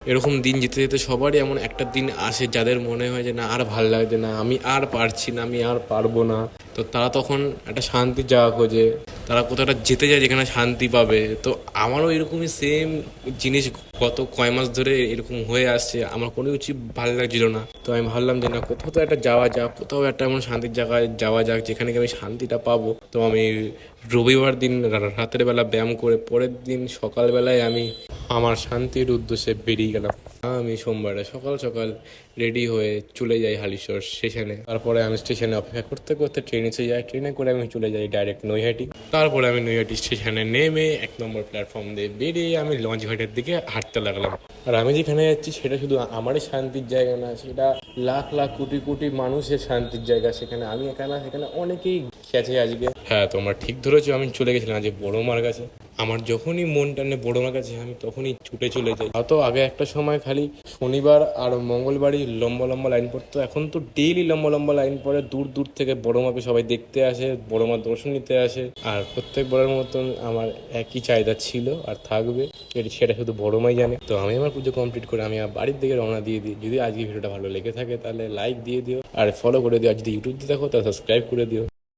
এরকম দিন যেতে যেতে সবারই এমন একটা দিন আসে যাদের মনে হয় যে না আর ভাল লাগছে না, আমি আর পারছি না, আমি আর পারবো না। তো তারা তখন একটা শান্তির জায়গা খোঁজে, তারা কোথাও একটা যেতে যায় যেখানে শান্তি পাবে। তো আমারও এরকমই সেম জিনিস গত কয় মাস ধরে এরকম হয়ে আসছে, আমার কোনো কিছু ভালো লাগছিল না। তো আমি ভাবলাম যে না, কোথাও তো একটা যাওয়া যাক, কোথাও একটা এমন শান্তির জায়গায় যাওয়া যাক যেখানে গিয়ে আমি শান্তিটা পাবো। তো আমি রবিবার দিন রাতের বেলা ব্যায়াম করে পরের দিন সকালবেলায় আমি আমার শান্তির উদ্দেশ্যে বেরিয়ে গেলাম। আমি সোমবারে সকাল সকাল রেডি হয়ে চলে যাই হালিশহর স্টেশনে। তারপরে আমি স্টেশনে অপেক্ষা করতে করতে ট্রেন এসে যাই, ট্রেনে করে আমি চলে যাই ডাইরেক্ট নৈহাটি। তারপরে আমি নৈহাটি স্টেশনে নেমে 1 নম্বর প্ল্যাটফর্ম দিয়ে বেরিয়ে আমি লঞ্চ ঘাটের দিকে হাঁটতে লাগলাম। আর আমি যেখানে যাচ্ছি সেটা শুধু আমারই শান্তির জায়গা না, সেটা লাখ লাখ কোটি কোটি মানুষের শান্তির জায়গা। সেখানে আমি একা না, সেখানে অনেকেই গেছে আজকে। হ্যাঁ, তোমরা ঠিক ধরেছো, আমি চলে গেছিলাম আজকে বড় মার কাছে। আমার যখনই মন টানে বড় মার কাছে আমি তখনই ছুটে চলে যাই। অত আগে একটা সময় খালি শনিবার আর মঙ্গলবারই লম্বা লম্বা লাইন পড়তো, এখন তো ডেইলি লম্বা লম্বা লাইন পড়ে। দূর দূর থেকে বড় মাকে সবাই দেখতে আসে, বড় মার দর্শন নিতে আসে। আর প্রত্যেকবারের মতন আমার একই চাহিদা ছিল আর থাকবে, সেটা শুধু বড় মাই জানে। তো আমি আমার পুজো কমপ্লিট করে আমি আমার বাড়ির দিকে রওনা দিয়ে দিই। যদি আজকে ভিডিওটা ভালো লেগে থাকে তাহলে লাইক দিয়ে দিও আর ফলো করে দিও। আর যদি ইউটিউব দিয়ে দেখো তাহলে সাবস্ক্রাইব করে দিও।